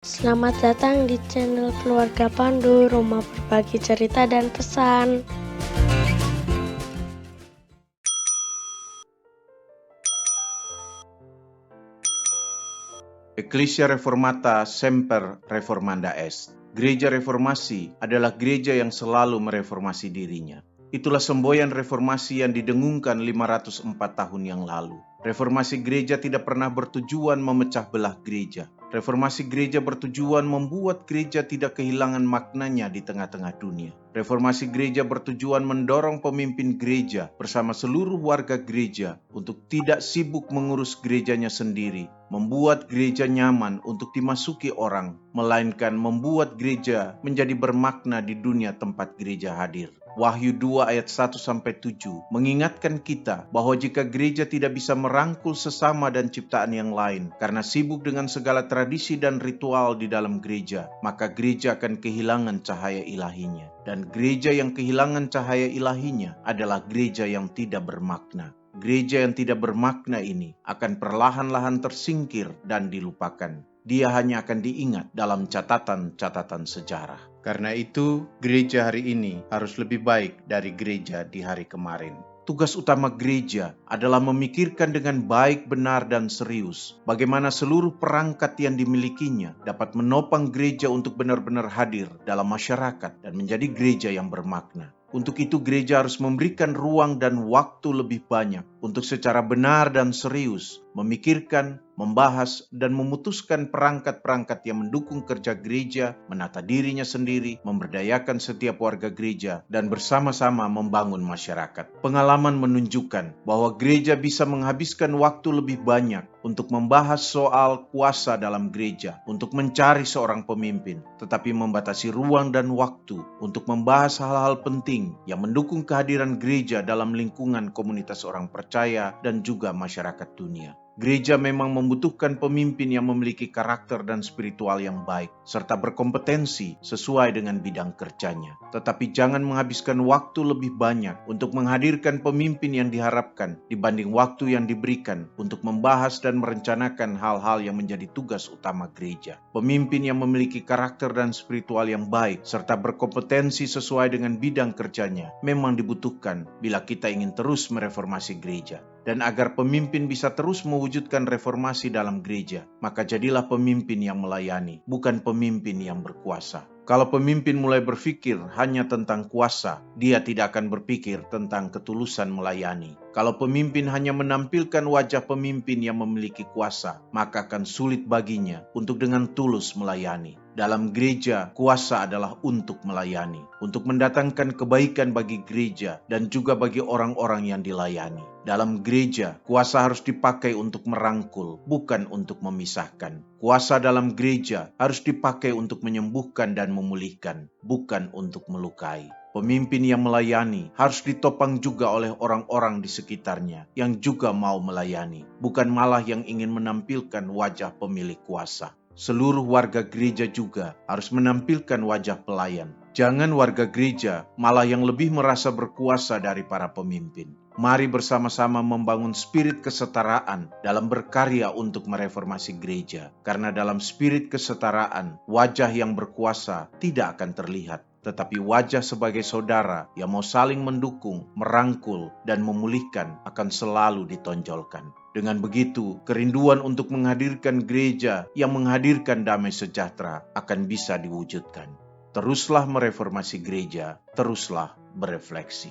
Selamat datang di channel Keluarga Pandu, rumah berbagi cerita dan pesan. Ecclesia Reformata Semper Reformanda Est. Gereja reformasi adalah gereja yang selalu mereformasi dirinya. Itulah semboyan reformasi yang didengungkan 504 tahun yang lalu. Reformasi gereja tidak pernah bertujuan memecah belah gereja. Reformasi gereja bertujuan membuat gereja tidak kehilangan maknanya di tengah-tengah dunia. Reformasi gereja bertujuan mendorong pemimpin gereja bersama seluruh warga gereja untuk tidak sibuk mengurus gerejanya sendiri, membuat gereja nyaman untuk dimasuki orang, melainkan membuat gereja menjadi bermakna di dunia tempat gereja hadir. Wahyu 2 ayat 1-7 mengingatkan kita bahwa jika gereja tidak bisa merangkul sesama dan ciptaan yang lain karena sibuk dengan segala tradisi dan ritual di dalam gereja, maka gereja akan kehilangan cahaya ilahinya. Dan gereja yang kehilangan cahaya ilahinya adalah gereja yang tidak bermakna. Gereja yang tidak bermakna ini akan perlahan-lahan tersingkir dan dilupakan. Dia hanya akan diingat dalam catatan-catatan sejarah. Karena itu, gereja hari ini harus lebih baik dari gereja di hari kemarin. Tugas utama gereja adalah memikirkan dengan baik, benar, dan serius bagaimana seluruh perangkat yang dimilikinya dapat menopang gereja untuk benar-benar hadir dalam masyarakat dan menjadi gereja yang bermakna. Untuk itu gereja harus memberikan ruang dan waktu lebih banyak untuk secara benar dan serius memikirkan, membahas, dan memutuskan perangkat-perangkat yang mendukung kerja gereja, menata dirinya sendiri, memberdayakan setiap warga gereja, dan bersama-sama membangun masyarakat. Pengalaman menunjukkan bahwa gereja bisa menghabiskan waktu lebih banyak untuk membahas soal kuasa dalam gereja, untuk mencari seorang pemimpin, tetapi membatasi ruang dan waktu untuk membahas hal-hal penting yang mendukung kehadiran gereja dalam lingkungan komunitas orang percaya dan juga masyarakat dunia. Gereja memang membutuhkan pemimpin yang memiliki karakter dan spiritual yang baik, serta berkompetensi sesuai dengan bidang kerjanya. Tetapi jangan menghabiskan waktu lebih banyak untuk menghadirkan pemimpin yang diharapkan dibanding waktu yang diberikan untuk membahas dan merencanakan hal-hal yang menjadi tugas utama gereja. Pemimpin yang memiliki karakter dan spiritual yang baik, serta berkompetensi sesuai dengan bidang kerjanya, memang dibutuhkan bila kita ingin terus mereformasi gereja. Dan agar pemimpin bisa terus mewujudkan reformasi dalam gereja, maka jadilah pemimpin yang melayani, bukan pemimpin yang berkuasa. Kalau pemimpin mulai berpikir hanya tentang kuasa, dia tidak akan berpikir tentang ketulusan melayani. Kalau pemimpin hanya menampilkan wajah pemimpin yang memiliki kuasa, maka akan sulit baginya untuk dengan tulus melayani. Dalam gereja, kuasa adalah untuk melayani, untuk mendatangkan kebaikan bagi gereja dan juga bagi orang-orang yang dilayani. Dalam gereja, kuasa harus dipakai untuk merangkul, bukan untuk memisahkan. Kuasa dalam gereja harus dipakai untuk menyembuhkan dan memulihkan, bukan untuk melukai. Pemimpin yang melayani harus ditopang juga oleh orang-orang di sekitarnya yang juga mau melayani, bukan malah yang ingin menampilkan wajah pemilik kuasa. Seluruh warga gereja juga harus menampilkan wajah pelayan. Jangan warga gereja malah yang lebih merasa berkuasa dari para pemimpin. Mari bersama-sama membangun spirit kesetaraan dalam berkarya untuk mereformasi gereja. Karena dalam spirit kesetaraan, wajah yang berkuasa tidak akan terlihat, tetapi wajah sebagai saudara yang mau saling mendukung, merangkul, dan memulihkan akan selalu ditonjolkan. Dengan begitu, kerinduan untuk menghadirkan gereja yang menghadirkan damai sejahtera akan bisa diwujudkan. Teruslah mereformasi gereja, teruslah berefleksi.